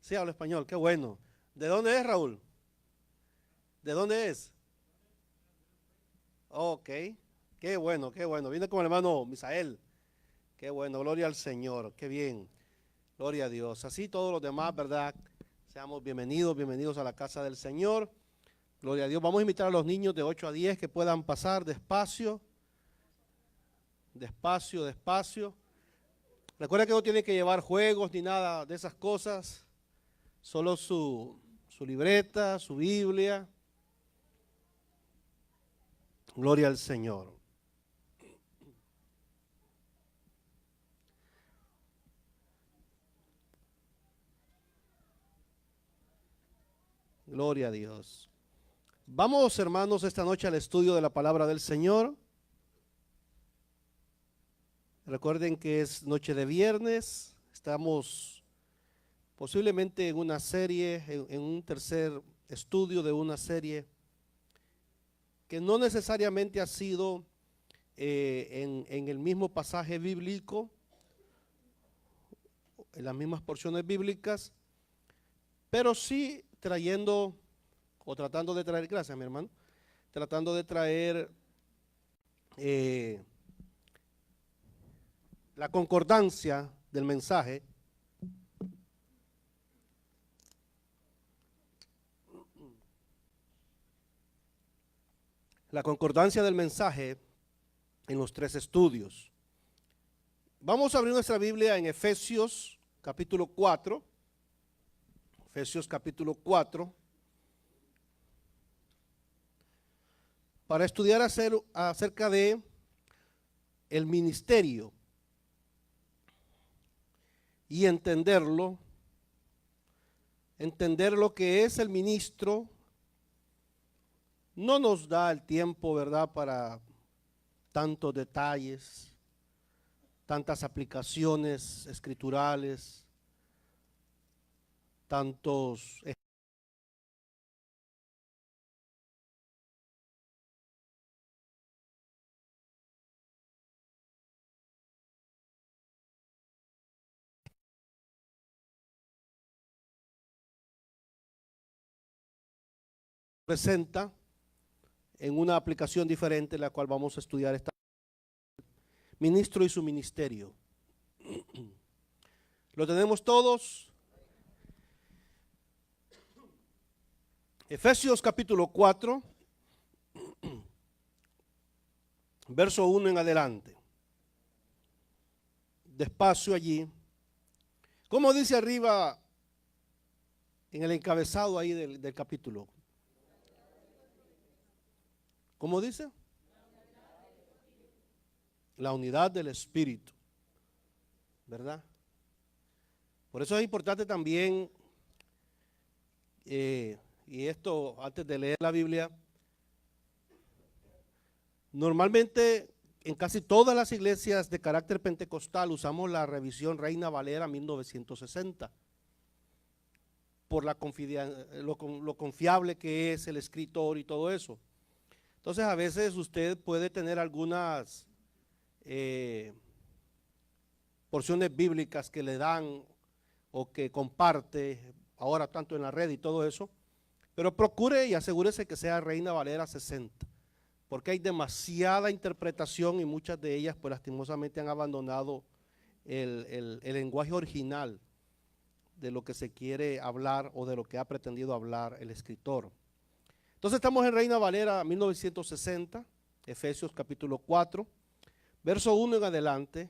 Sí, habla español, qué bueno. ¿De dónde es, Raúl? ¿De dónde es? Ok, qué bueno, qué bueno. Viene con el hermano Misael. Qué bueno, gloria al Señor, qué bien. Gloria a Dios. Así todos los demás, ¿verdad? Seamos bienvenidos, bienvenidos a la casa del Señor. Gloria a Dios. Vamos a invitar a los niños de 8 a 10 que puedan pasar despacio, despacio, despacio. Recuerda que no tienen que llevar juegos ni nada de esas cosas. Solo su libreta, su Biblia. Gloria al Señor. Gloria a Dios. Vamos, hermanos, esta noche al estudio de la palabra del Señor. Recuerden que es noche de viernes. Estamos posiblemente en una serie, en un tercer estudio de una serie que no necesariamente ha sido en el mismo pasaje bíblico, en las mismas porciones bíblicas, pero sí trayendo o tratando de traer, gracias mi hermano, tratando de traer la concordancia del mensaje. La concordancia del mensaje en los tres estudios. Vamos a abrir nuestra Biblia en Efesios capítulo 4. Efesios capítulo 4. Para estudiar acerca de el ministerio y entender lo que es el ministro. No nos da el tiempo, ¿verdad?, para tantos detalles, tantas aplicaciones escriturales, tantos presenta en una aplicación diferente, la cual vamos a estudiar esta ministro y su ministerio. ¿Lo tenemos todos? Efesios capítulo 4, verso 1 en adelante. Despacio allí. ¿Cómo dice arriba en el encabezado ahí del capítulo? ¿Cómo dice? La unidad del Espíritu, ¿verdad? Por eso es importante también, y esto antes de leer la Biblia, normalmente en casi todas las iglesias de carácter pentecostal usamos la revisión Reina Valera 1960, por lo confiable que es el escritor y todo eso. Entonces a veces usted puede tener algunas porciones bíblicas que le dan o que comparte ahora tanto en la red y todo eso, pero procure y asegúrese que sea Reina Valera 60, porque hay demasiada interpretación y muchas de ellas pues lastimosamente han abandonado el lenguaje original de lo que se quiere hablar o de lo que ha pretendido hablar el escritor. Entonces estamos en Reina Valera 1960, Efesios capítulo 4, verso 1 en adelante,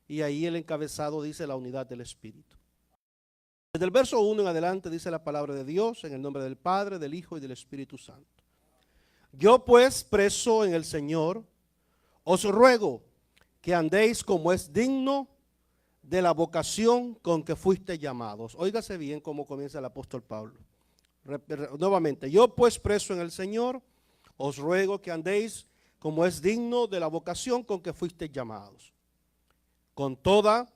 y ahí el encabezado dice la unidad del Espíritu. Desde el verso 1 en adelante dice la palabra de Dios en el nombre del Padre, del Hijo y del Espíritu Santo. Yo pues, preso en el Señor, os ruego que andéis como es digno de la vocación con que fuiste llamados. Óigase bien cómo comienza el apóstol Pablo. Nuevamente, yo pues preso en el Señor, os ruego que andéis como es digno de la vocación con que fuiste llamados, con toda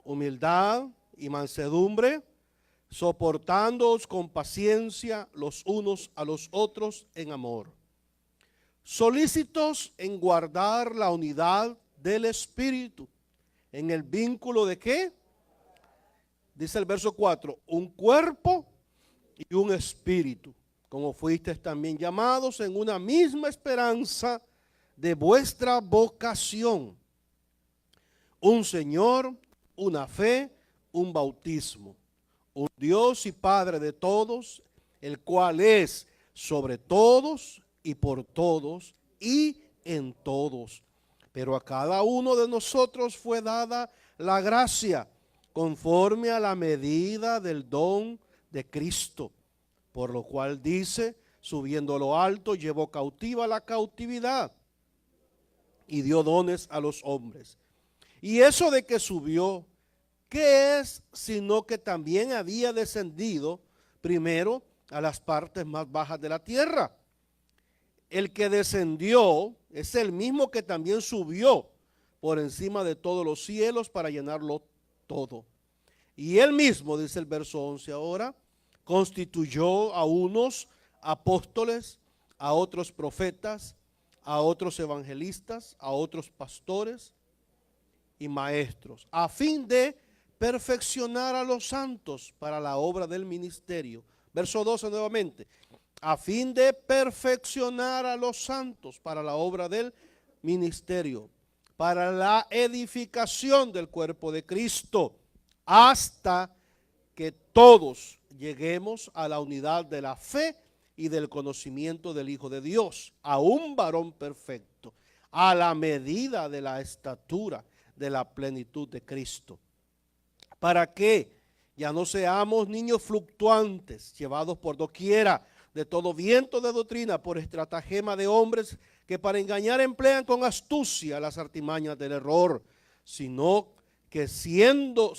humildad y mansedumbre, soportándoos con paciencia los unos a los otros en amor, solícitos en guardar la unidad del Espíritu, en el vínculo de ¿qué? dice el verso 4, un cuerpo y un espíritu, como fuisteis también llamados en una misma esperanza de vuestra vocación. Un Señor, una fe, un bautismo, un Dios y Padre de todos, el cual es sobre todos y por todos y en todos. Pero a cada uno de nosotros fue dada la gracia conforme a la medida del don de Cristo, por lo cual dice, subiendo a lo alto, llevó cautiva la cautividad y dio dones a los hombres. Y eso de que subió, ¿qué es? Sino que también había descendido primero a las partes más bajas de la tierra. El que descendió es el mismo que también subió por encima de todos los cielos para llenarlo todo. Y él mismo, dice el verso 11 ahora, constituyó a unos apóstoles, a otros profetas, a otros evangelistas, a otros pastores y maestros, a fin de perfeccionar a los santos para la obra del ministerio. Verso 12 nuevamente, a fin de perfeccionar a los santos para la obra del ministerio, para la edificación del cuerpo de Cristo, hasta que todos lleguemos a la unidad de la fe y del conocimiento del Hijo de Dios, a un varón perfecto, a la medida de la estatura de la plenitud de Cristo, para que ya no seamos niños fluctuantes, llevados por doquiera de todo viento de doctrina, por estratagema de hombres que para engañar emplean con astucia las artimañas del error, sino que siguiendo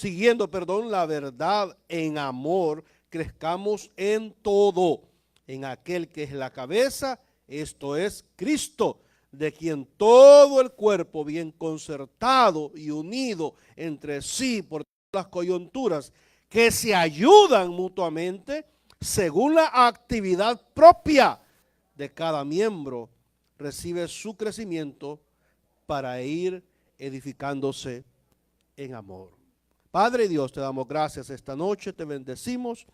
la verdad en amor, crezcamos en todo, en aquel que es la cabeza, esto es Cristo, de quien todo el cuerpo bien concertado y unido entre sí por todas las coyunturas, que se ayudan mutuamente según la actividad propia de cada miembro, recibe su crecimiento para ir edificándose en amor. Padre Dios, te damos gracias esta noche, te bendecimos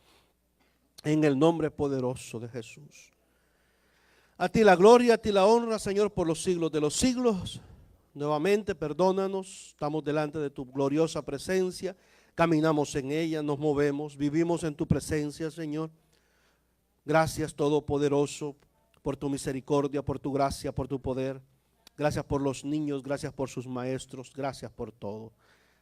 en el nombre poderoso de Jesús. A ti la gloria, a ti la honra, Señor, por los siglos de los siglos. Nuevamente, perdónanos, estamos delante de tu gloriosa presencia, caminamos en ella, nos movemos, vivimos en tu presencia, Señor. Gracias, Todopoderoso, por tu misericordia, por tu gracia, por tu poder. Gracias por los niños, gracias por sus maestros, gracias por todo.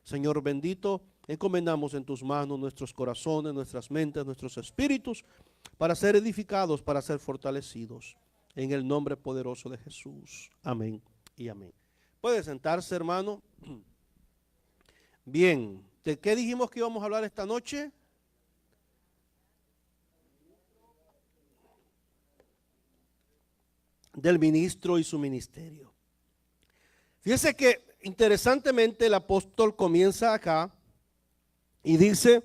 Señor bendito, encomendamos en tus manos nuestros corazones, nuestras mentes, nuestros espíritus, para ser edificados, para ser fortalecidos. En el nombre poderoso de Jesús. Amén y amén. ¿Puede sentarse, hermano? Bien, ¿de qué dijimos que íbamos a hablar esta noche? Del ministro y su ministerio. Fíjese que interesantemente el apóstol comienza acá y dice,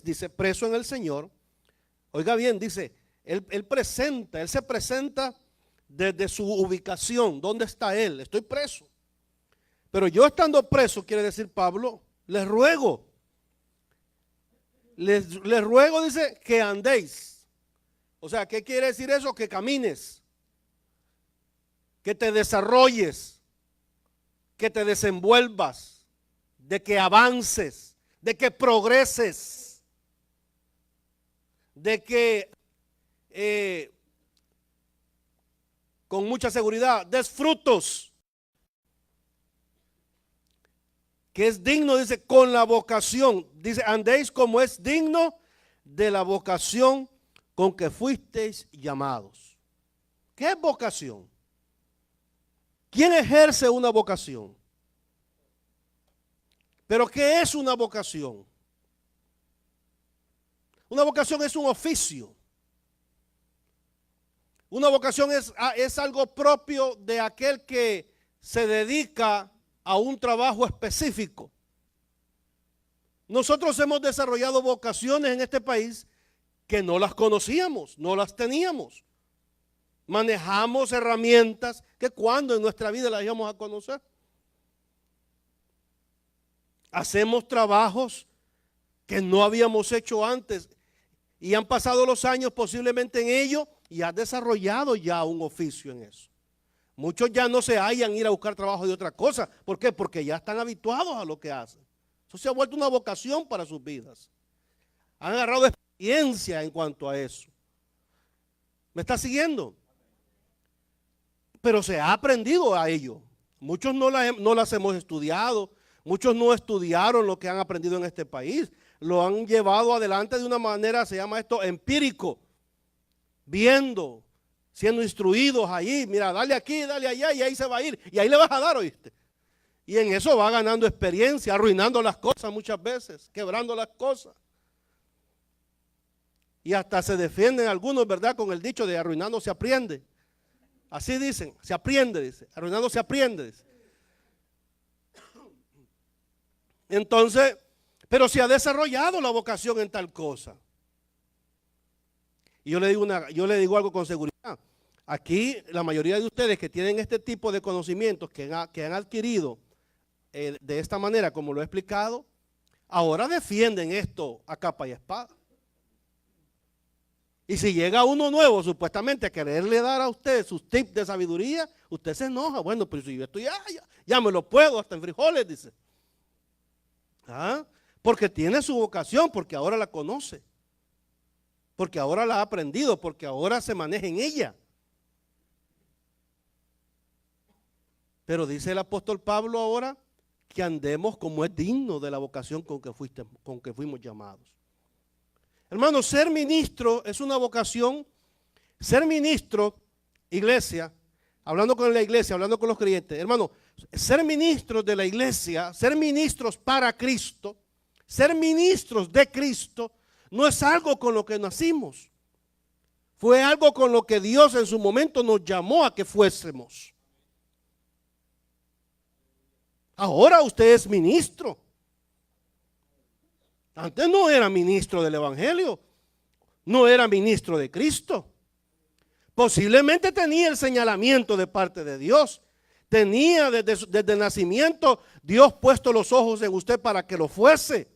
dice, preso en el Señor. Oiga bien, dice, él se presenta desde su ubicación. ¿Dónde está él? Estoy preso. Pero yo estando preso, quiere decir Pablo, les ruego, dice, que andéis. O sea, ¿qué quiere decir eso? Que camines, que te desarrolles, que te desenvuelvas, de que avances, de que progreses, de que con mucha seguridad des frutos, que es digno, dice, con la vocación, dice, andéis como es digno de la vocación con que fuisteis llamados. ¿Qué es vocación? ¿Quién ejerce una vocación? ¿Pero qué es una vocación? Una vocación es un oficio. Una vocación es algo propio de aquel que se dedica a un trabajo específico. Nosotros hemos desarrollado vocaciones en este país que no las conocíamos, no las teníamos. Manejamos herramientas que cuando en nuestra vida las íbamos a conocer. Hacemos trabajos que no habíamos hecho antes y han pasado los años posiblemente en ello y has desarrollado ya un oficio en eso. Muchos ya no se hallan ir a buscar trabajo de otra cosa. ¿Por qué? Porque ya están habituados a lo que hacen. Eso se ha vuelto una vocación para sus vidas. Han agarrado experiencia en cuanto a eso. ¿Me está siguiendo? Pero se ha aprendido a ello. Muchos no las hemos estudiado. Muchos no estudiaron lo que han aprendido en este país. Lo han llevado adelante de una manera, se llama esto, empírico. Viendo, siendo instruidos ahí. Mira, dale aquí, dale allá y ahí se va a ir. Y ahí le vas a dar, ¿oíste? Y en eso va ganando experiencia, arruinando las cosas muchas veces, quebrando las cosas. Y hasta se defienden algunos, ¿verdad? Con el dicho de arruinando se aprende. Así dicen, se aprende, dice. Arruinando se aprende, dice. Entonces, pero se ha desarrollado la vocación en tal cosa. Y yo le digo algo con seguridad. Aquí la mayoría de ustedes que tienen este tipo de conocimientos que han adquirido de esta manera, como lo he explicado, ahora defienden esto a capa y espada. Y si llega uno nuevo supuestamente a quererle dar a usted sus tips de sabiduría, usted se enoja. Bueno, pero si yo estoy ya me lo puedo hasta en frijoles, dice. ¿Ah? Porque tiene su vocación, porque ahora la conoce. Porque ahora la ha aprendido, porque ahora se maneja en ella. Pero dice el apóstol Pablo ahora que andemos como es digno de la vocación con que fuimos llamados. Hermano, ser ministro es una vocación. Ser ministro, iglesia, hablando con la iglesia, hablando con los creyentes, hermano, ser ministros de la iglesia, ser ministros para Cristo, ser ministros de Cristo, no es algo con lo que nacimos. Fue algo con lo que Dios en su momento nos llamó a que fuésemos. Ahora usted es ministro. Antes no era ministro del Evangelio, no era ministro de Cristo. Posiblemente tenía el señalamiento de parte de Dios. Tenía desde el nacimiento Dios puesto los ojos en usted para que lo fuese.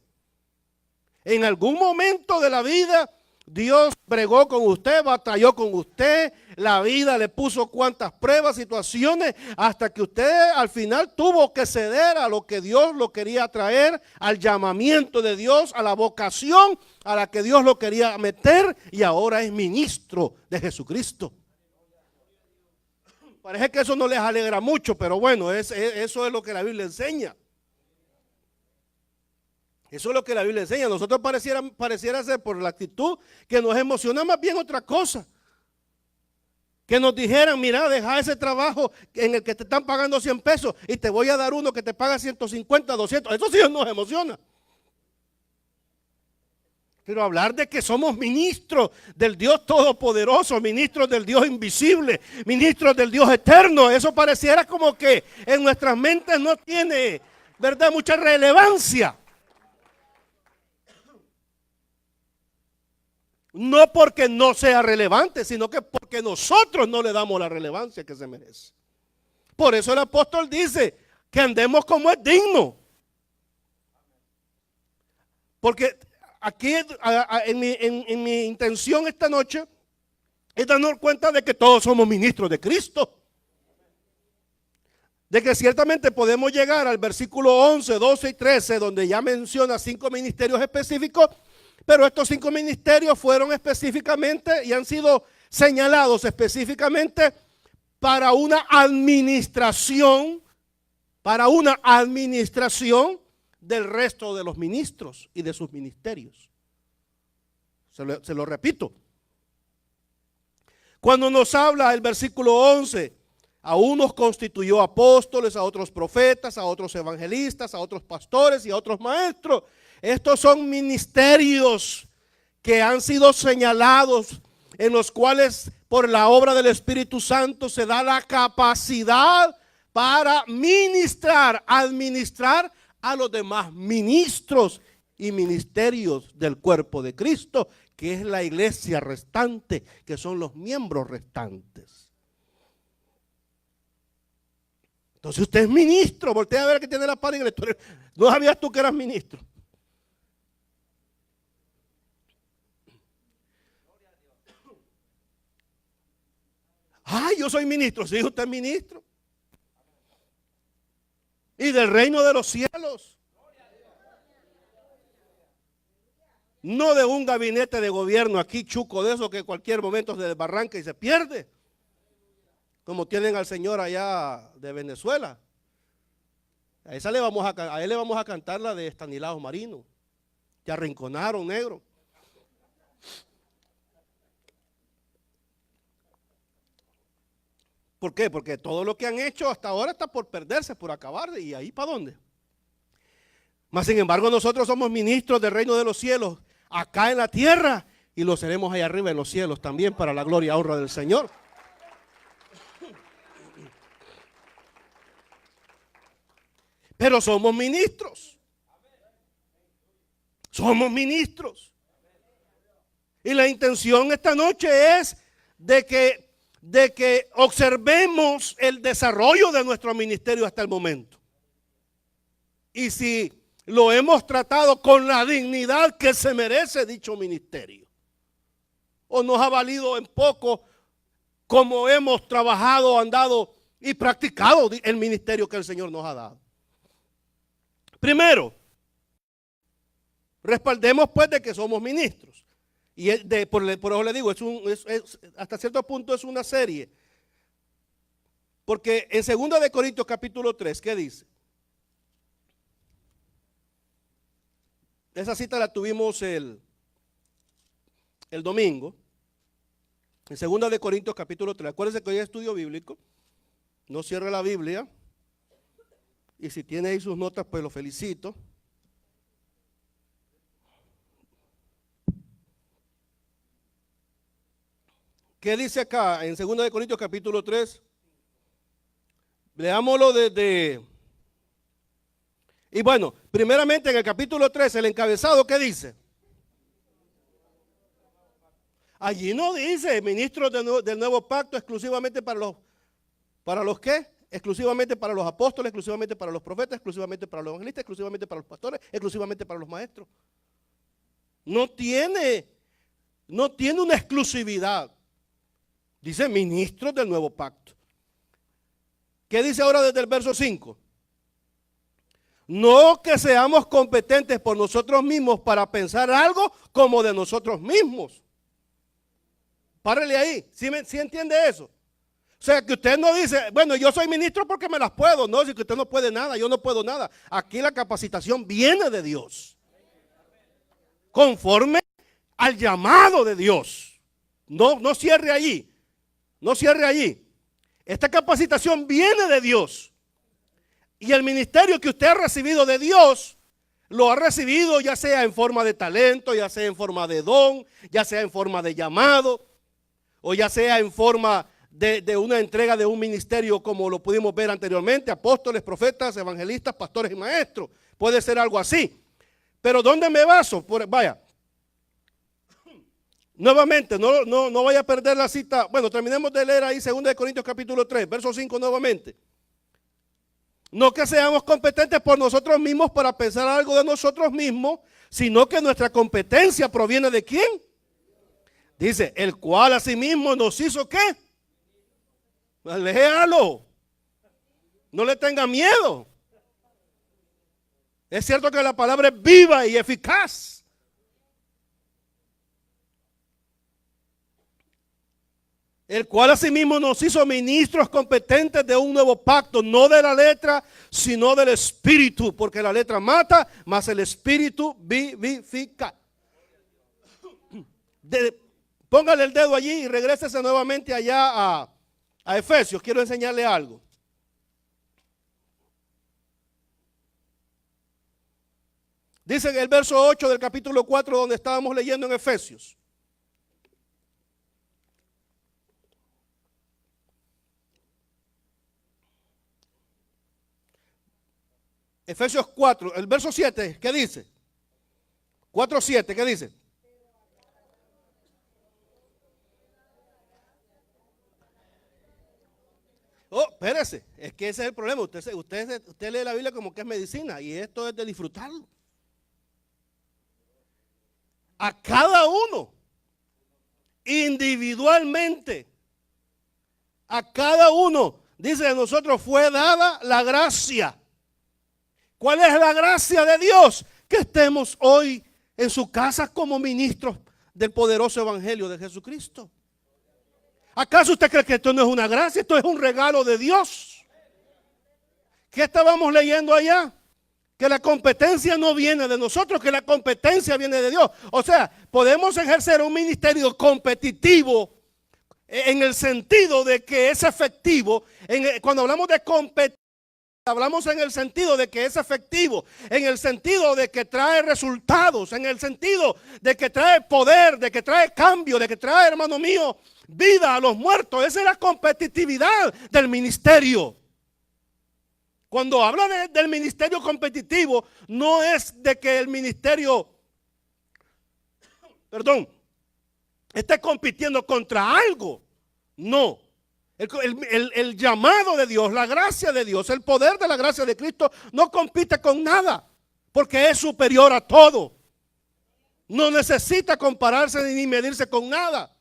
En algún momento de la vida Dios bregó con usted, batalló con usted, la vida le puso cuantas pruebas, situaciones, hasta que usted al final tuvo que ceder a lo que Dios lo quería traer, al llamamiento de Dios, a la vocación a la que Dios lo quería meter, y ahora es ministro de Jesucristo. Parece que eso no les alegra mucho, pero bueno, eso es lo que la Biblia enseña. Eso es lo que la Biblia enseña. Nosotros pareciera ser por la actitud que nos emociona más bien otra cosa. Que nos dijeran, mira, deja ese trabajo en el que te están pagando 100 pesos y te voy a dar uno que te paga 150, 200. Eso sí nos emociona. Pero hablar de que somos ministros del Dios Todopoderoso, ministros del Dios invisible, ministros del Dios eterno, eso pareciera como que en nuestras mentes no tiene, ¿verdad?, mucha relevancia. No porque no sea relevante, sino que porque nosotros no le damos la relevancia que se merece. Por eso el apóstol dice que andemos como es digno. Porque aquí en mi intención esta noche es darnos cuenta de que todos somos ministros de Cristo. De que ciertamente podemos llegar al versículo 11, 12 y 13, donde ya menciona 5 ministerios específicos. Pero estos 5 ministerios fueron específicamente y han sido señalados específicamente para una administración del resto de los ministros y de sus ministerios. Se lo repito. Cuando nos habla el versículo 11, a unos constituyó apóstoles, a otros profetas, a otros evangelistas, a otros pastores y a otros maestros. Estos son ministerios que han sido señalados, en los cuales por la obra del Espíritu Santo se da la capacidad para ministrar, administrar a los demás ministros y ministerios del cuerpo de Cristo, que es la iglesia restante, que son los miembros restantes. Entonces usted es ministro. Voltea a ver que tiene la par en el. No sabías tú que eras ministro. Ay, yo soy ministro. Sí, usted es ministro. Y del reino de los cielos. No de un gabinete de gobierno aquí chuco de eso que en cualquier momento se desbarranca y se pierde. Como tienen al señor allá de Venezuela. A él le vamos a cantar la de Estanislao Marino. Te arrinconaron, negro. ¿Por qué? Porque todo lo que han hecho hasta ahora está por perderse, por acabar. ¿Y ahí para dónde? Mas sin embargo nosotros somos ministros del reino de los cielos acá en la tierra y lo seremos allá arriba en los cielos también para la gloria y honra del Señor. Pero somos ministros. Somos ministros. Y la intención esta noche es de que observemos el desarrollo de nuestro ministerio hasta el momento. Y si lo hemos tratado con la dignidad que se merece dicho ministerio, o nos ha valido en poco como hemos trabajado, andado y practicado el ministerio que el Señor nos ha dado. Primero, respaldemos pues de que somos ministros. Y por eso le digo, hasta cierto punto es una serie. Porque en 2 de Corintios capítulo 3, ¿qué dice? Esa cita la tuvimos el domingo. En 2 de Corintios capítulo 3. Acuérdense que hoy es estudio bíblico. No cierre la Biblia. Y si tiene ahí sus notas, pues lo felicito. ¿Qué dice acá en 2 de Corintios capítulo 3? Leámoslo desde. Y bueno, primeramente en el capítulo 3, el encabezado, ¿qué dice? Allí no dice ministros del nuevo pacto exclusivamente para los ¿qué? Exclusivamente para los apóstoles, exclusivamente para los profetas, exclusivamente para los evangelistas, exclusivamente para los pastores, exclusivamente para los maestros. No tiene una exclusividad. Dice ministros del nuevo pacto. ¿Qué dice ahora desde el verso 5? No que seamos competentes por nosotros mismos para pensar algo como de nosotros mismos. Párele ahí, ¿sí entiende eso? O sea, que usted no dice, bueno, yo soy ministro porque me las puedo. No, si que usted no puede nada, yo no puedo nada. Aquí la capacitación viene de Dios. Conforme al llamado de Dios. No cierre allí. No cierre allí. Esta capacitación viene de Dios. Y el ministerio que usted ha recibido de Dios, lo ha recibido ya sea en forma de talento, ya sea en forma de don, ya sea en forma de llamado, o ya sea en forma de una entrega de un ministerio como lo pudimos ver anteriormente, apóstoles, profetas, evangelistas, pastores y maestros. Puede ser algo así. Pero ¿dónde me baso? Vaya. Nuevamente, no vaya a perder la cita. Bueno, terminemos de leer ahí 2 de Corintios capítulo 3, verso 5 nuevamente. No que seamos competentes por nosotros mismos para pensar algo de nosotros mismos, sino que nuestra competencia proviene de ¿quién? Dice, el cual asimismo nos hizo ¿qué? Léalo. No le tenga miedo. Es cierto que la palabra es viva y eficaz. El cual asimismo nos hizo ministros competentes de un nuevo pacto, no de la letra, sino del espíritu, porque la letra mata, mas el espíritu vivifica. Póngale el dedo allí y regrésese nuevamente allá a Efesios. Quiero enseñarle algo. Dice en el verso 8 del capítulo 4 donde estábamos leyendo en Efesios. Efesios 4, el verso 7, ¿qué dice? 4:7, ¿qué dice? Oh, espérese, es que ese es el problema. Usted lee la Biblia como que es medicina y esto es de disfrutarlo. A cada uno, individualmente, a cada uno, dice de nosotros, fue dada la gracia. ¿Cuál es la gracia de Dios? Que estemos hoy en su casa como ministros del poderoso evangelio de Jesucristo. ¿Acaso usted cree que esto no es una gracia? Esto es un regalo de Dios. ¿Qué estábamos leyendo allá? Que la competencia no viene de nosotros, que la competencia viene de Dios. O sea, podemos ejercer un ministerio competitivo en el sentido de que es efectivo. Cuando hablamos de competencia, hablamos en el sentido de que es efectivo, en el sentido de que trae resultados, en el sentido de que trae poder, de que trae cambio, de que trae, hermano mío, vida a los muertos. Esa es la competitividad del ministerio. Cuando habla del ministerio competitivo, no es de que el ministerio, esté compitiendo contra algo. No. El llamado de Dios, la gracia de Dios, el poder de la gracia de Cristo no compite con nada, porque es superior a todo. No necesita compararse ni medirse con nada.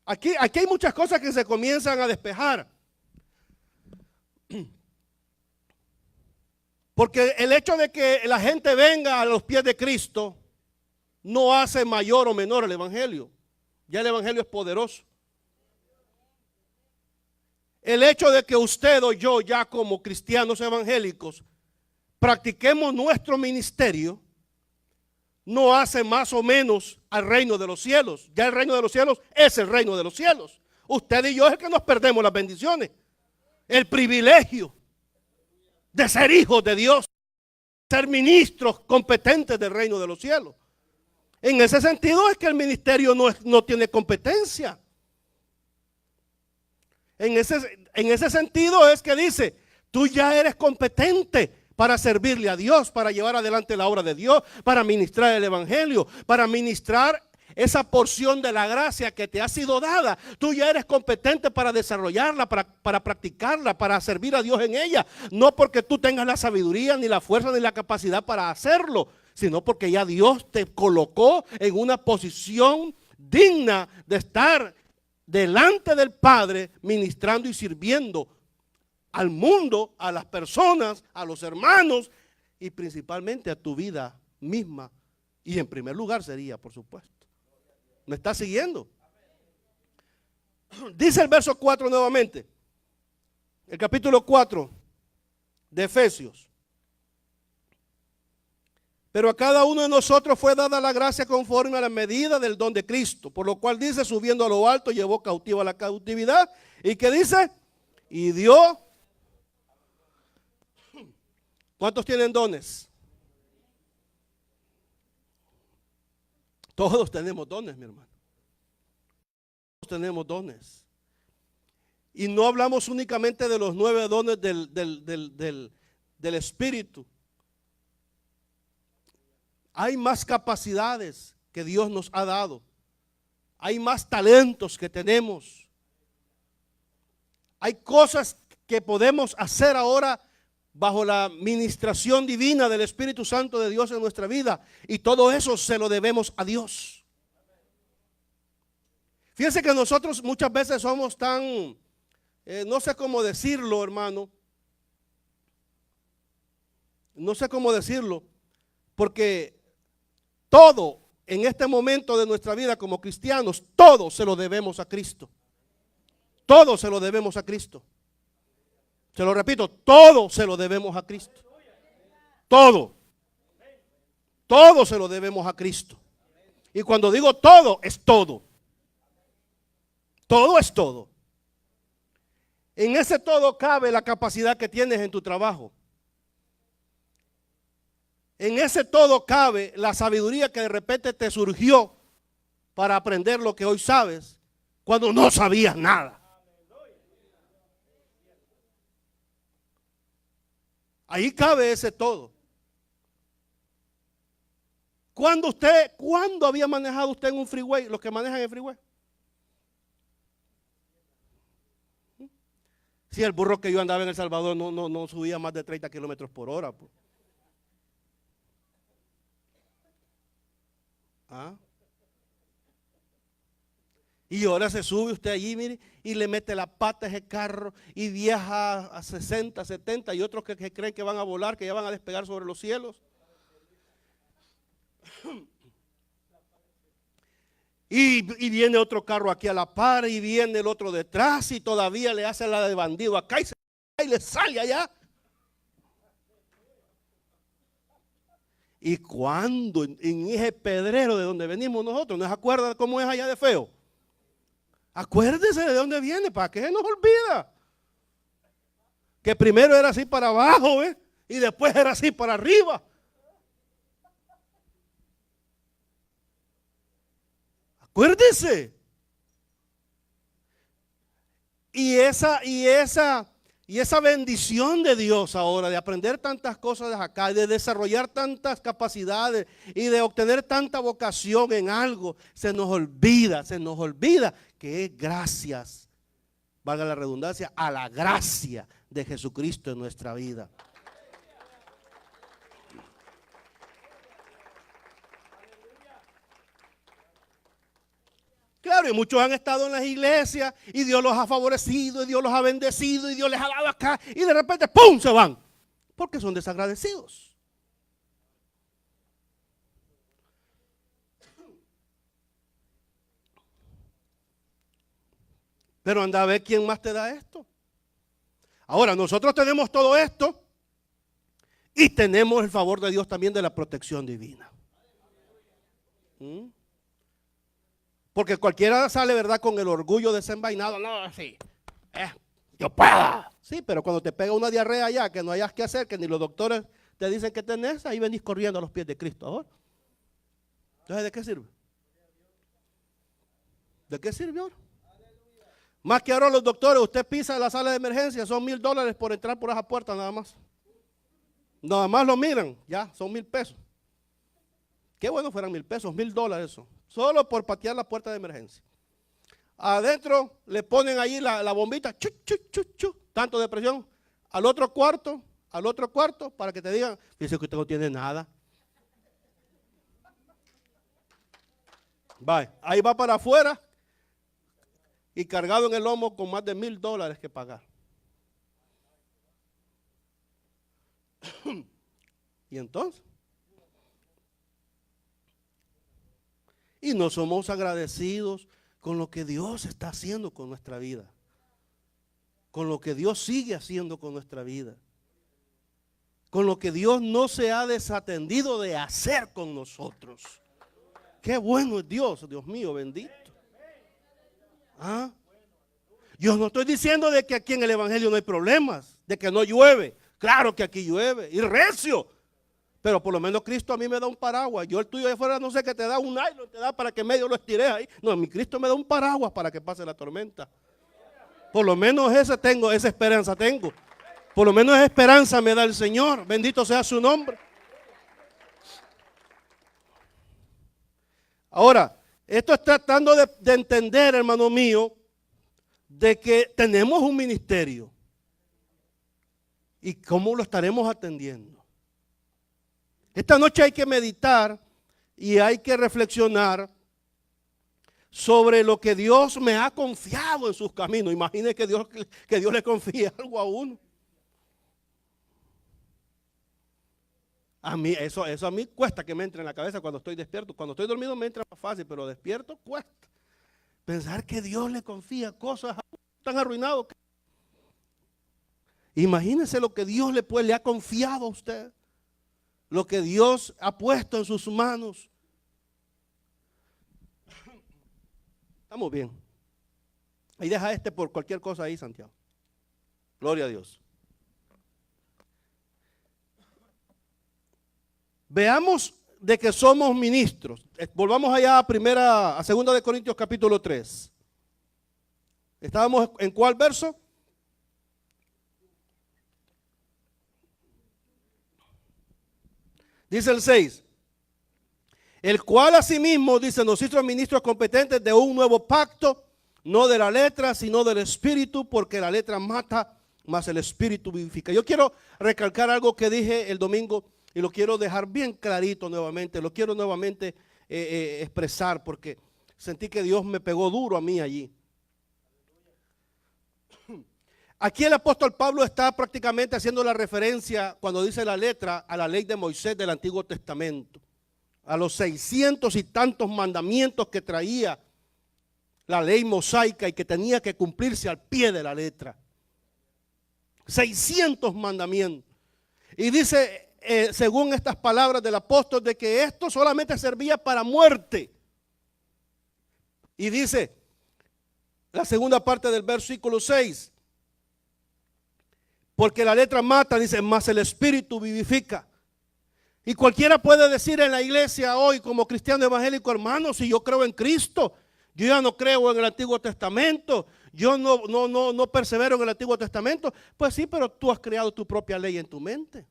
Aquí hay muchas cosas que se comienzan a despejar. Porque el hecho de que la gente venga a los pies de Cristo no hace mayor o menor el evangelio. Ya el evangelio es poderoso. El hecho de que usted o yo, ya como cristianos evangélicos, practiquemos nuestro ministerio, no hace más o menos al reino de los cielos. Ya el reino de los cielos es el reino de los cielos. Usted y yo es el que nos perdemos las bendiciones, el privilegio de ser hijos de Dios, ser ministros competentes del reino de los cielos. En ese sentido es que el ministerio no tiene competencia. En ese sentido es que dice, tú ya eres competente para servirle a Dios, para llevar adelante la obra de Dios, para ministrar el evangelio, para ministrar esa porción de la gracia que te ha sido dada. Tú ya eres competente para desarrollarla, para practicarla, para servir a Dios en ella. No porque tú tengas la sabiduría, ni la fuerza, ni la capacidad para hacerlo, sino porque ya Dios te colocó en una posición digna de estar delante del Padre, ministrando y sirviendo al mundo, a las personas, a los hermanos y principalmente a tu vida misma. Y en primer lugar sería, por supuesto. ¿Me está siguiendo? Dice el verso 4 nuevamente, el capítulo 4 de Efesios. Pero a cada uno de nosotros fue dada la gracia conforme a la medida del don de Cristo. Por lo cual dice, subiendo a lo alto, llevó cautiva la cautividad. ¿Y qué dice? Y dio. ¿Cuántos tienen dones? Todos tenemos dones, mi hermano. Todos tenemos dones. Y no hablamos únicamente de los 9 dones del Espíritu. Hay más capacidades que Dios nos ha dado. Hay más talentos que tenemos. Hay cosas que podemos hacer ahora bajo la ministración divina del Espíritu Santo de Dios en nuestra vida. Y todo eso se lo debemos a Dios. Fíjense que nosotros muchas veces somos tan, no sé cómo decirlo, hermano. No sé cómo decirlo, porque todo en este momento de nuestra vida como cristianos, todo se lo debemos a Cristo. Todo se lo debemos a Cristo. Se lo repito, todo se lo debemos a Cristo. Todo. Todo se lo debemos a Cristo. Y cuando digo todo, es todo. Todo es todo. En ese todo cabe la capacidad que tienes en tu trabajo. En ese todo cabe la sabiduría que de repente te surgió para aprender lo que hoy sabes cuando no sabías nada. Ahí cabe ese todo. ¿Cuándo había manejado usted en un freeway? Los que manejan el freeway. Si el burro que yo andaba en El Salvador no subía más de 30 kilómetros por hora. Pues. ¿Ah? Y ahora se sube usted allí, mire, y le mete la pata a ese carro y viaja a 60, 70 y otros que creen que van a volar, que ya van a despegar sobre los cielos. Y viene otro carro aquí a la par y viene el otro detrás y todavía le hace la de bandido acá y le sale allá. Y cuando en ese pedrero de donde venimos nosotros, ¿no se acuerda cómo es allá de feo? Acuérdese de dónde viene, para que se nos olvida. Que primero era así para abajo, ¿eh? Y después era así para arriba. Acuérdese. Y esa bendición de Dios ahora, de aprender tantas cosas de acá, de desarrollar tantas capacidades y de obtener tanta vocación en algo, se nos olvida que es gracias, valga la redundancia, a la gracia de Jesucristo en nuestra vida. Claro, y muchos han estado en las iglesias y Dios los ha favorecido y Dios los ha bendecido y Dios les ha dado acá y de repente ¡pum! Se van. Porque son desagradecidos. Pero anda a ver quién más te da esto. Ahora, nosotros tenemos todo esto y tenemos el favor de Dios también de la protección divina. Porque cualquiera sale, ¿verdad?, con el orgullo desenvainado. No, sí, yo puedo. Sí, pero cuando te pega una diarrea ya, que no hayas que hacer, que ni los doctores te dicen que tenés, ahí venís corriendo a los pies de Cristo ahora. Entonces, ¿de qué sirve? ¿De qué sirve ahora? Más que ahora los doctores, usted pisa en la sala de emergencia, son $1000 por entrar por esa puerta nada más. Nada más lo miran, ya, son $1000. Qué bueno fueran $1000, $1000 eso. Solo por patear la puerta de emergencia. Adentro le ponen ahí la bombita, chu, chu, chu, chu, tanto de presión. Al otro cuarto, para que te digan, dice que usted no tiene nada. Ahí va para afuera y cargado en el lomo con más de $1000 que pagar. Y entonces, y no somos agradecidos con lo que Dios está haciendo con nuestra vida, con lo que Dios sigue haciendo con nuestra vida, con lo que Dios no se ha desatendido de hacer con nosotros. Qué bueno es Dios, Dios mío, bendito. ¿Ah? Yo no estoy diciendo de que aquí en el evangelio no hay problemas, de que no llueve. Claro que aquí llueve, y recio. Pero por lo menos Cristo a mí me da un paraguas. Yo el tuyo de afuera no sé qué te da, un nylon, te da para que medio lo estiré ahí. No, mi Cristo me da un paraguas para que pase la tormenta. Por lo menos esa esperanza tengo. Por lo menos esa esperanza me da el Señor. Bendito sea su nombre. Ahora, esto es tratando de entender, hermano mío, de que tenemos un ministerio. ¿Y cómo lo estaremos atendiendo? Esta noche hay que meditar y hay que reflexionar sobre lo que Dios me ha confiado en sus caminos. Imagine que Dios le confíe algo a uno. A mí, eso a mí cuesta que me entre en la cabeza cuando estoy despierto. Cuando estoy dormido me entra más fácil, pero despierto cuesta. Pensar que Dios le confía cosas tan arruinadas. Imagínese lo que Dios le ha confiado a usted. Lo que Dios ha puesto en sus manos. Estamos bien. Ahí deja por cualquier cosa ahí, Santiago. Gloria a Dios. Veamos de que somos ministros. Volvamos allá a 2 de Corintios capítulo 3. ¿Estábamos en cuál verso? Dice el 6. El cual asimismo, dice, nos hizo ministros competentes de un nuevo pacto, no de la letra, sino del espíritu, porque la letra mata, mas el Espíritu vivifica. Yo quiero recalcar algo que dije el domingo y lo quiero dejar bien clarito nuevamente. Lo quiero nuevamente expresar porque sentí que Dios me pegó duro a mí allí. Aquí el apóstol Pablo está prácticamente haciendo la referencia, cuando dice la letra, a la ley de Moisés del Antiguo Testamento, a los 600 y tantos mandamientos que traía la ley mosaica y que tenía que cumplirse al pie de la letra. 600 mandamientos. Y dice, según estas palabras del apóstol, de que esto solamente servía para muerte. Y dice, la segunda parte del versículo 6, porque la letra mata, dice, mas el Espíritu vivifica. Y cualquiera puede decir en la iglesia hoy como cristiano evangélico, hermano, si yo creo en Cristo, yo ya no creo en el Antiguo Testamento, yo no persevero en el Antiguo Testamento. Pues sí, pero tú has creado tu propia ley en tu mente,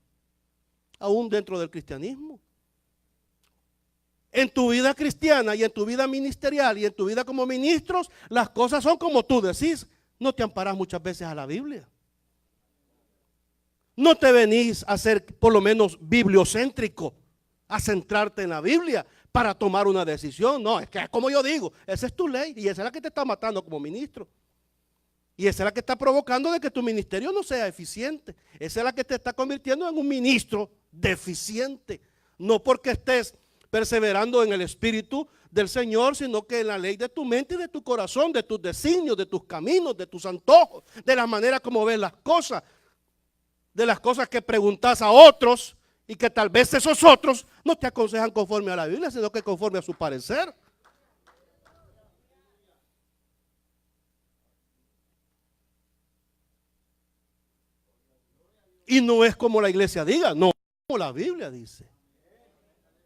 aún dentro del cristianismo. En tu vida cristiana y en tu vida ministerial y en tu vida como ministros, las cosas son como tú decís. No te amparas muchas veces a la Biblia. No te venís a ser por lo menos bibliocéntrico, a centrarte en la Biblia para tomar una decisión. No, es que como yo digo, esa es tu ley y esa es la que te está matando como ministro. Y esa es la que está provocando de que tu ministerio no sea eficiente. Esa es la que te está convirtiendo en un ministro deficiente. No porque estés perseverando en el Espíritu del Señor, sino que en la ley de tu mente y de tu corazón, de tus designios, de tus caminos, de tus antojos, de la manera como ves las cosas, de las cosas que preguntas a otros y que tal vez esos otros no te aconsejan conforme a la Biblia, sino que conforme a su parecer. Y no es como la iglesia diga, no, es como la Biblia dice.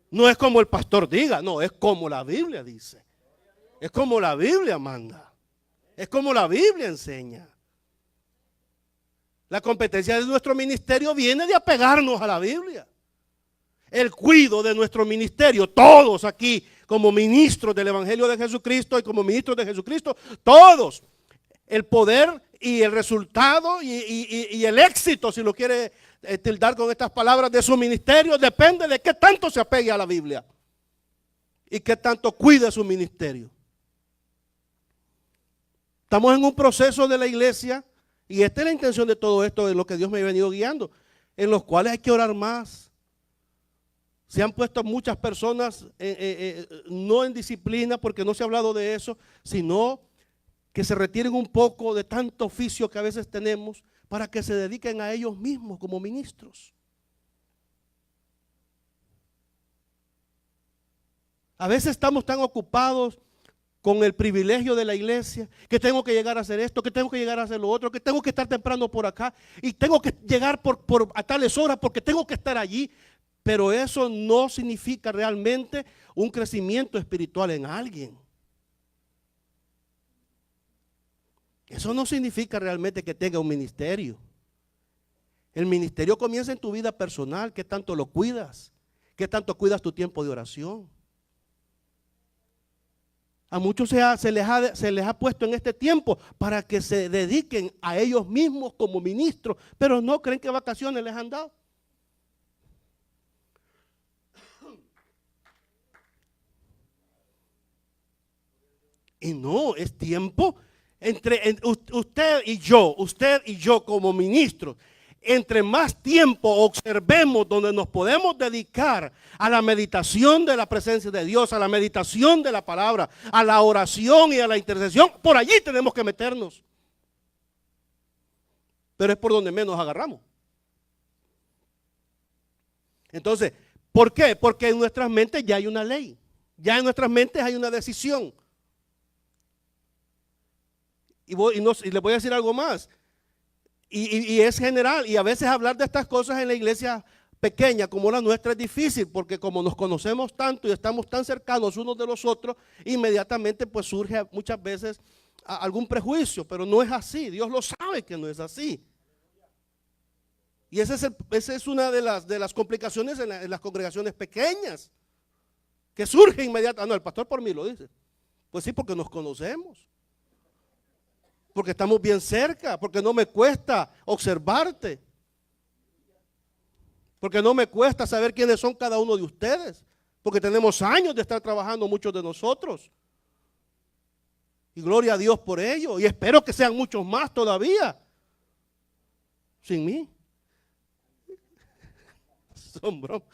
No es como el pastor diga, no, es como la Biblia dice. Es como la Biblia manda. Es como la Biblia enseña. La competencia de nuestro ministerio viene de apegarnos a la Biblia. El cuidado de nuestro ministerio, todos aquí como ministros del Evangelio de Jesucristo y como ministros de Jesucristo, todos, el poder y el resultado y el éxito, si lo quiere tildar con estas palabras, de su ministerio depende de qué tanto se apegue a la Biblia y qué tanto cuide su ministerio. Estamos en un proceso de la iglesia. Y esta es la intención de todo esto, de lo que Dios me ha venido guiando, en los cuales hay que orar más. Se han puesto muchas personas no en disciplina, porque no se ha hablado de eso, sino que se retiren un poco de tanto oficio que a veces tenemos para que se dediquen a ellos mismos como ministros. A veces estamos tan ocupados con el privilegio de la iglesia, que tengo que llegar a hacer esto, que tengo que llegar a hacer lo otro, que tengo que estar temprano por acá y tengo que llegar a tales horas porque tengo que estar allí. Pero eso no significa realmente un crecimiento espiritual en alguien. Eso no significa realmente que tenga un ministerio. El ministerio comienza en tu vida personal, qué tanto lo cuidas, qué tanto cuidas tu tiempo de oración. A muchos se les ha puesto en este tiempo para que se dediquen a ellos mismos como ministros, pero no creen que vacaciones les han dado. Y no, es tiempo entre usted y yo como ministros. Entre más tiempo observemos donde nos podemos dedicar a la meditación de la presencia de Dios, a la meditación de la palabra, a la oración y a la intercesión, por allí tenemos que meternos. Pero es por donde menos agarramos. Entonces, ¿por qué? Porque en nuestras mentes ya hay una ley, ya en nuestras mentes hay una decisión. Y les voy a decir algo más. Y es general, y a veces hablar de estas cosas en la iglesia pequeña como la nuestra es difícil, porque como nos conocemos tanto y estamos tan cercanos unos de los otros, inmediatamente pues surge muchas veces algún prejuicio, pero no es así. Dios lo sabe que no es así. Y esa es una de las complicaciones en las congregaciones pequeñas, que surge inmediatamente. No, el pastor por mí lo dice. Pues sí, porque nos conocemos. porque estamos bien cerca, porque no me cuesta observarte, porque no me cuesta saber quiénes son cada uno de ustedes, porque tenemos años de estar trabajando muchos de nosotros. Y gloria a Dios por ello, y espero que sean muchos más todavía, sin mí. Son bromas.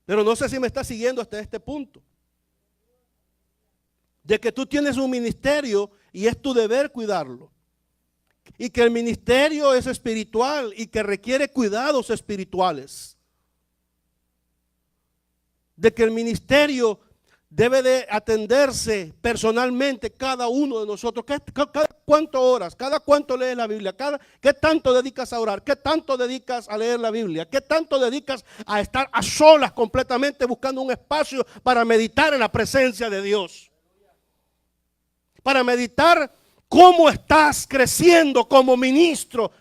Pero no sé si me está siguiendo hasta este punto. De que tú tienes un ministerio y es tu deber cuidarlo. Y que el ministerio es espiritual y que requiere cuidados espirituales. De que el ministerio debe de atenderse personalmente cada uno de nosotros. ¿Cada cuántas horas? ¿Cada cuánto lees la Biblia? ¿Qué tanto dedicas a orar? ¿Qué tanto dedicas a leer la Biblia? ¿Qué tanto dedicas a estar a solas completamente buscando un espacio para meditar en la presencia de Dios? Para meditar cómo estás creciendo como ministro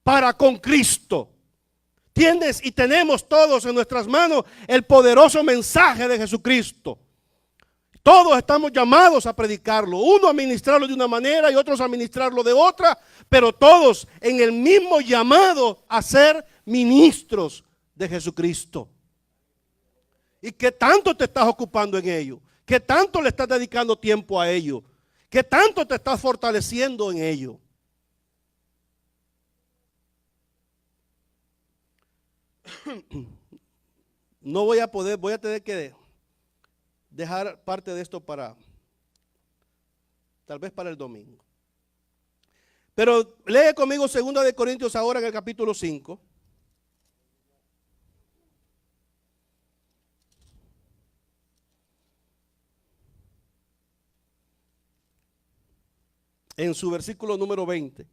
para con Cristo. ¿Entiendes? Y tenemos todos en nuestras manos el poderoso mensaje de Jesucristo. Todos estamos llamados a predicarlo, uno a ministrarlo de una manera y otros a ministrarlo de otra, pero todos en el mismo llamado a ser ministros de Jesucristo. ¿Y qué tanto te estás ocupando en ello? ¿Qué tanto le estás dedicando tiempo a ello? ¿Qué tanto te estás fortaleciendo en ello? No voy a poder, voy a tener que dejar parte de esto para, tal vez para el domingo. Pero lee conmigo 2 de Corintios ahora en el capítulo 5. En su versículo número 20.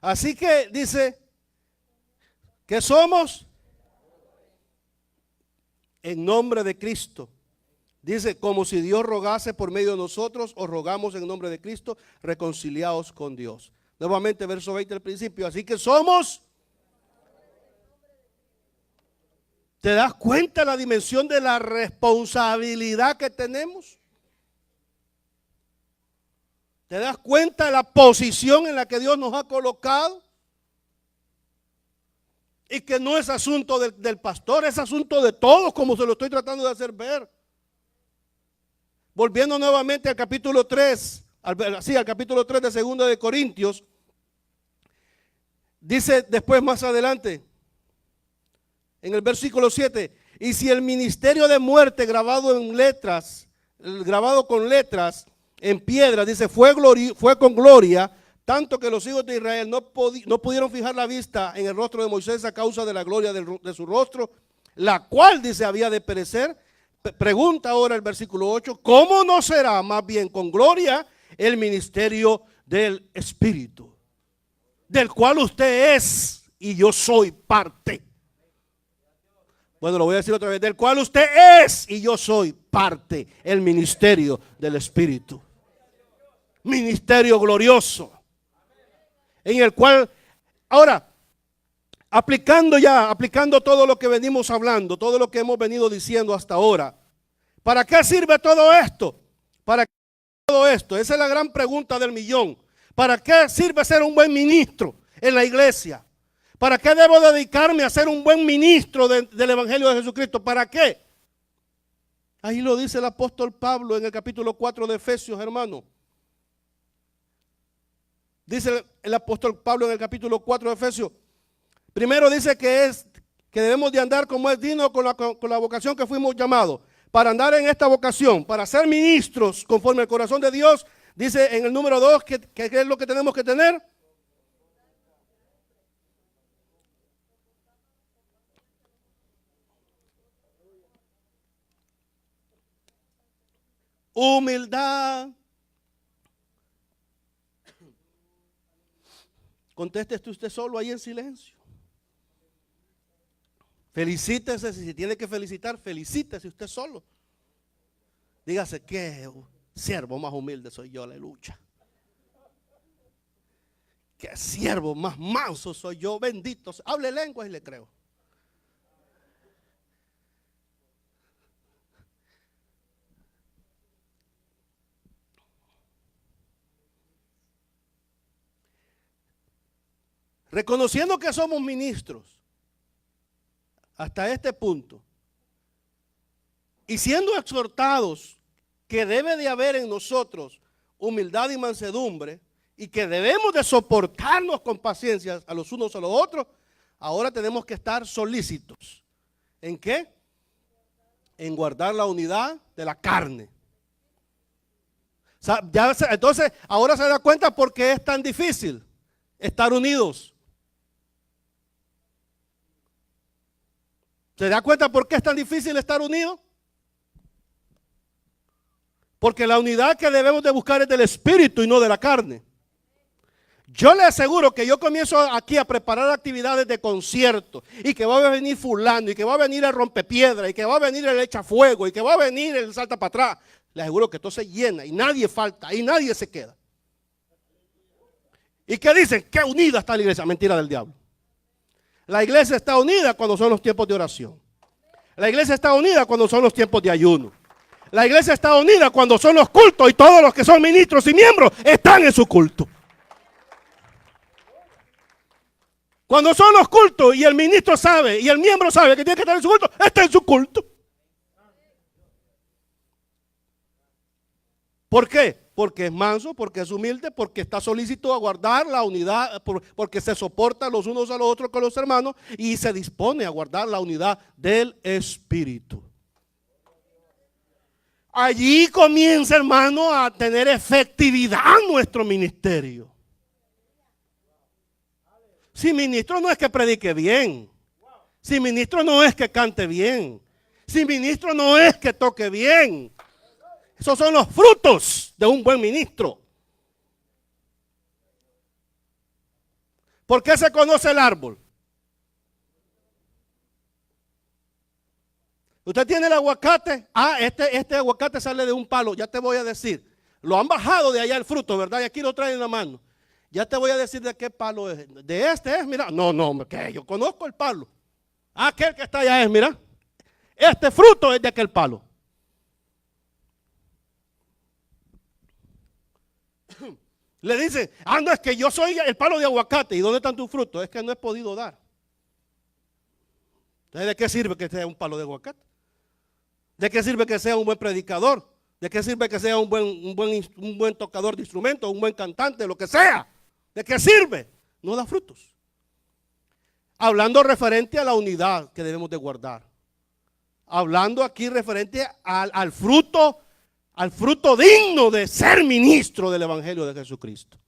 Así que dice que somos en nombre de Cristo. Dice, como si Dios rogase por medio de nosotros, os rogamos en nombre de Cristo, reconciliaos con Dios. Nuevamente, verso 20 al principio. Así que somos. ¿Te das cuenta la dimensión de la responsabilidad que tenemos? ¿Te das cuenta de la posición en la que Dios nos ha colocado? Y que no es asunto del pastor, es asunto de todos, como se lo estoy tratando de hacer ver. Volviendo nuevamente al capítulo 3, al capítulo 3 de 2 de Corintios, dice después más adelante, en el versículo 7, y si el ministerio de muerte grabado en letras, grabado con letras en piedra, dice, fue con gloria, tanto que los hijos de Israel no pudieron fijar la vista en el rostro de Moisés a causa de la gloria de su rostro, la cual, dice, había de perecer. Pregunta ahora el versículo 8, ¿cómo no será más bien con gloria el ministerio del Espíritu, del cual usted es y yo soy parte? Bueno, lo voy a decir otra vez, del cual usted es y yo soy parte, el ministerio del Espíritu. Ministerio glorioso, en el cual, ahora, aplicando todo lo que venimos hablando, todo lo que hemos venido diciendo hasta ahora, ¿para qué sirve todo esto? ¿Para qué todo esto? Esa es la gran pregunta del millón. ¿Para qué sirve ser un buen ministro en la iglesia? ¿Para qué debo dedicarme a ser un buen ministro del Evangelio de Jesucristo? ¿Para qué? Ahí lo dice el apóstol Pablo en el capítulo 4 de Efesios, hermano. Dice el apóstol Pablo en el capítulo 4 de Efesios. Primero dice que debemos de andar como es digno con la vocación que fuimos llamados. Para andar en esta vocación, para ser ministros conforme al corazón de Dios, dice en el número 2 que es lo que tenemos que tener. Humildad. Contéstese usted solo ahí en silencio. Felicítese, si tiene que felicitar, felicítese usted solo. Dígase, qué siervo más humilde soy yo, aleluya. qué siervo más manso soy yo, bendito. Hable lenguas y le creo. Reconociendo que somos ministros hasta este punto y siendo exhortados que debe de haber en nosotros humildad y mansedumbre y que debemos de soportarnos con paciencia a los unos a los otros, ahora tenemos que estar solícitos. ¿En qué? En guardar la unidad de la carne. Entonces, ahora se da cuenta por qué es tan difícil estar unidos. ¿Se da cuenta por qué es tan difícil estar unidos? Porque la unidad que debemos de buscar es del espíritu y no de la carne. Yo le aseguro que yo comienzo aquí a preparar actividades de concierto y que va a venir fulano y que va a venir el rompepiedra y que va a venir el echafuego y que va a venir el salta para atrás. Le aseguro que todo se llena y nadie falta y nadie se queda. ¿Y qué dicen? Qué unida está la iglesia. Mentira del diablo. La iglesia está unida cuando son los tiempos de oración. La iglesia está unida cuando son los tiempos de ayuno. La iglesia está unida cuando son los cultos y todos los que son ministros y miembros están en su culto. Cuando son los cultos y el ministro sabe y el miembro sabe que tiene que estar en su culto, está en su culto. ¿Por qué? Porque es manso, porque es humilde, porque está solícito a guardar la unidad, porque se soporta los unos a los otros con los hermanos y se dispone a guardar la unidad del Espíritu. Allí comienza, hermano, a tener efectividad nuestro ministerio. Si ministro no es que predique bien, si ministro no es que cante bien, si ministro no es que toque bien. Esos son los frutos de un buen ministro. ¿Por qué se conoce el árbol? Usted tiene el aguacate. Este aguacate sale de un palo. Ya te voy a decir. Lo han bajado de allá el fruto, ¿verdad? Y aquí lo traen en la mano. Ya te voy a decir de qué palo es. De este es, mira. No, que yo conozco el palo. Aquel que está allá es, mira. Este fruto es de aquel palo. Le dicen, no, es que yo soy el palo de aguacate. ¿Y dónde están tus frutos? Es que no he podido dar. Entonces, ¿de qué sirve que sea un palo de aguacate? ¿De qué sirve que sea un buen predicador? ¿De qué sirve que sea un buen tocador de instrumentos, un buen cantante, lo que sea? ¿De qué sirve? No da frutos. Hablando referente a la unidad que debemos de guardar. Hablando aquí referente al fruto digno de ser ministro del Evangelio de Jesucristo.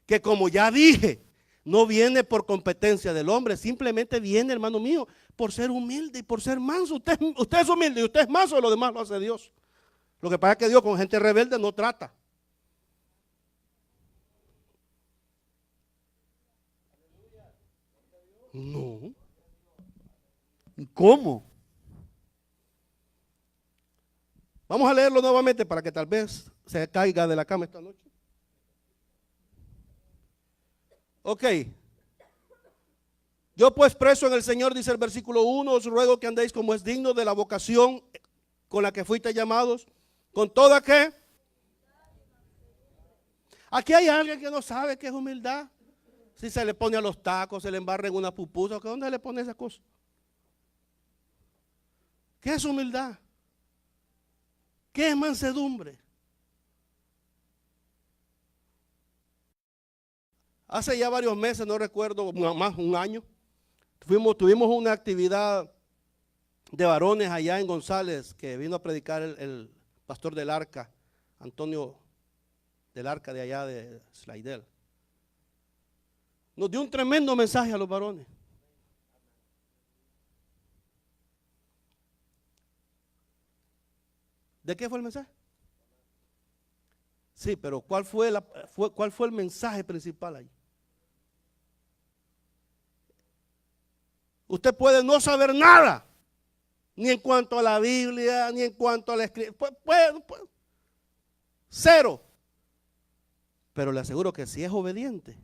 Que como ya dije, no viene por competencia del hombre, simplemente viene, hermano mío, por ser humilde y por ser manso. Usted es humilde y usted es manso, lo demás lo hace Dios. Lo que pasa es que Dios con gente rebelde no trata. No. ¿Cómo? Vamos a leerlo nuevamente para que tal vez se caiga de la cama esta noche. Ok. Yo pues preso en el Señor, dice el versículo 1, os ruego que andéis como es digno de la vocación con la que fuiste llamados, con toda que. Aquí hay alguien que no sabe qué es humildad. Si se le pone a los tacos, se le embarra en una pupusa, ¿dónde le pone esa cosa? ¿Qué es humildad? ¿Qué es mansedumbre? Hace ya varios meses, no recuerdo, más un año, tuvimos una actividad de varones allá en González, que vino a predicar el pastor del Arca, Antonio del Arca de allá de Slaidel. Nos dio un tremendo mensaje a los varones. ¿De qué fue el mensaje? Sí, pero ¿cuál fue el mensaje principal ahí? Usted puede no saber nada, ni en cuanto a la Biblia, ni en cuanto a la escritura. Cero. Pero le aseguro que si es obediente,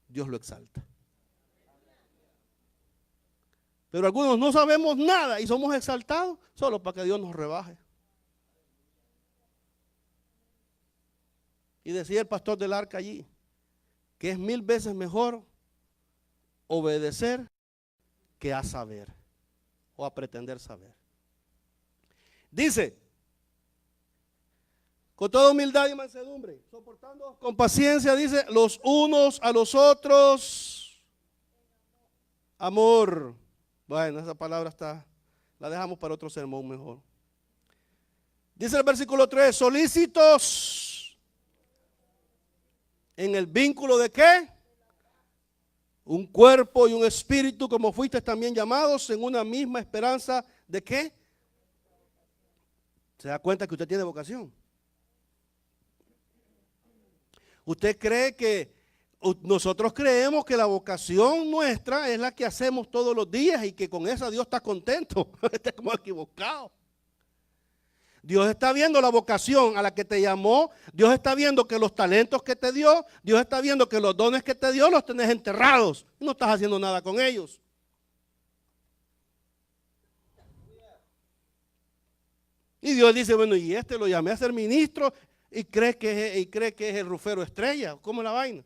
Dios lo exalta. Pero algunos no sabemos nada y somos exaltados solo para que Dios nos rebaje. Y decía el pastor del arca allí, que es 1000 veces mejor obedecer que a saber o a pretender saber. Dice, con toda humildad y mansedumbre, soportando con paciencia, dice, los unos a los otros, amor. Bueno, esa palabra la dejamos para otro sermón mejor. Dice el versículo 3, solícitos en el vínculo de ¿qué? Un cuerpo y un espíritu, como fuiste también llamados en una misma esperanza de ¿qué? ¿Se da cuenta que usted tiene vocación? ¿Usted cree que nosotros creemos que la vocación nuestra es la que hacemos todos los días y que con esa Dios está contento? Está como equivocado. Dios está viendo la vocación a la que te llamó. Dios está viendo que los talentos que te dio, Dios está viendo que los dones que te dio los tenés enterrados. No estás haciendo nada con ellos. Y Dios dice, bueno, y este lo llamé a ser ministro y cree que es el Rufero Estrella. ¿Cómo es la vaina?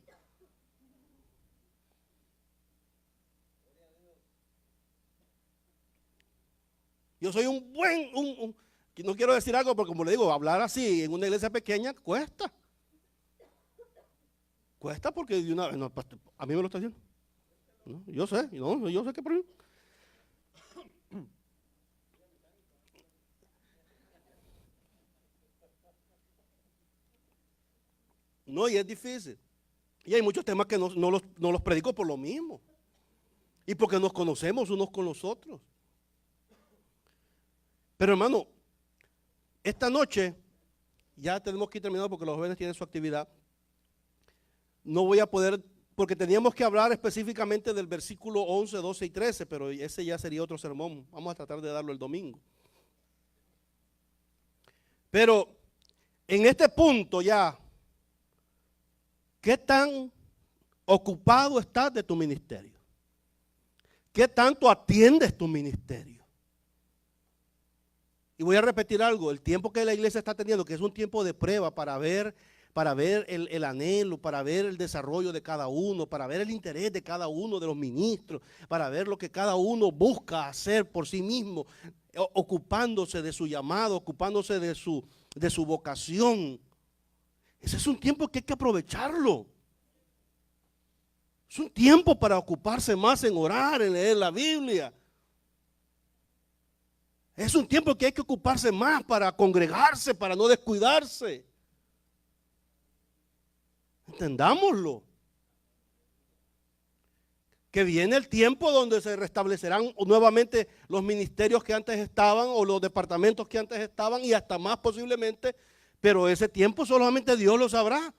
Yo soy no quiero decir algo porque como le digo, hablar así en una iglesia pequeña cuesta. Cuesta porque de una vez, no, a mí me lo está diciendo. No, yo sé que por mí. No, y es difícil. Y hay muchos temas que no los predico por lo mismo. Y porque nos conocemos unos con los otros. Pero hermano, esta noche, ya tenemos que ir terminando porque los jóvenes tienen su actividad. No voy a poder, porque teníamos que hablar específicamente del versículo 11, 12 y 13, pero ese ya sería otro sermón. Vamos a tratar de darlo el domingo. Pero en este punto ya, ¿qué tan ocupado estás de tu ministerio? ¿Qué tanto atiendes tu ministerio? Y voy a repetir algo, el tiempo que la iglesia está teniendo, que es un tiempo de prueba para ver el anhelo, para ver el desarrollo de cada uno, para ver el interés de cada uno de los ministros, para ver lo que cada uno busca hacer por sí mismo, ocupándose de su llamado, ocupándose de su vocación. Ese es un tiempo que hay que aprovecharlo. Es un tiempo para ocuparse más en orar, en leer la Biblia. Es un tiempo que hay que ocuparse más para congregarse, para no descuidarse. Entendámoslo. Que viene el tiempo donde se restablecerán nuevamente los ministerios que antes estaban o los departamentos que antes estaban y hasta más posiblemente, pero ese tiempo solamente Dios lo sabrá.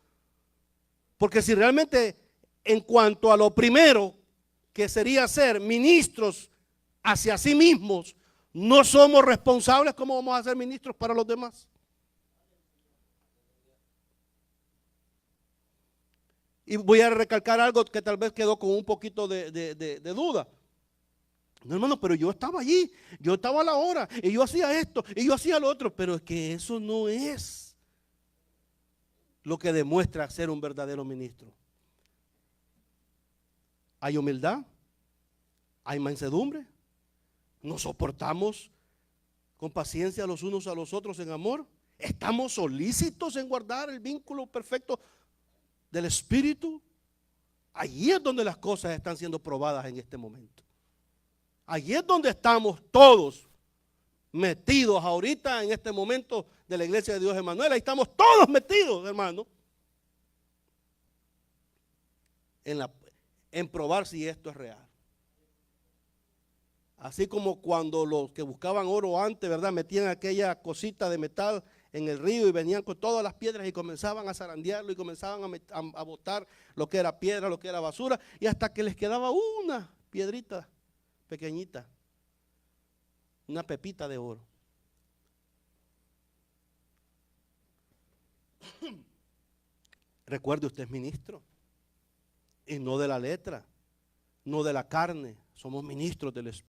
Porque si realmente en cuanto a lo primero que sería ser ministros hacia sí mismos, no somos responsables, ¿cómo vamos a ser ministros para los demás? Y voy a recalcar algo que tal vez quedó con un poquito de duda. No, hermano, pero yo estaba allí, yo estaba a la hora, y yo hacía esto, y yo hacía lo otro, pero es que eso no es lo que demuestra ser un verdadero ministro. Hay humildad, hay mansedumbre, nos soportamos con paciencia los unos a los otros en amor, estamos solícitos en guardar el vínculo perfecto del Espíritu. Allí es donde las cosas están siendo probadas en este momento. Allí es donde estamos todos metidos ahorita en este momento de la Iglesia de Dios Emanuel. Ahí estamos todos metidos, hermano, en probar si esto es real. Así como cuando los que buscaban oro antes, ¿verdad? Metían aquella cosita de metal en el río y venían con todas las piedras y comenzaban a zarandearlo y comenzaban a botar lo que era piedra, lo que era basura, y hasta que les quedaba una piedrita pequeñita, una pepita de oro. Recuerde, usted es ministro. Y no de la letra, no de la carne. Somos ministros del Espíritu.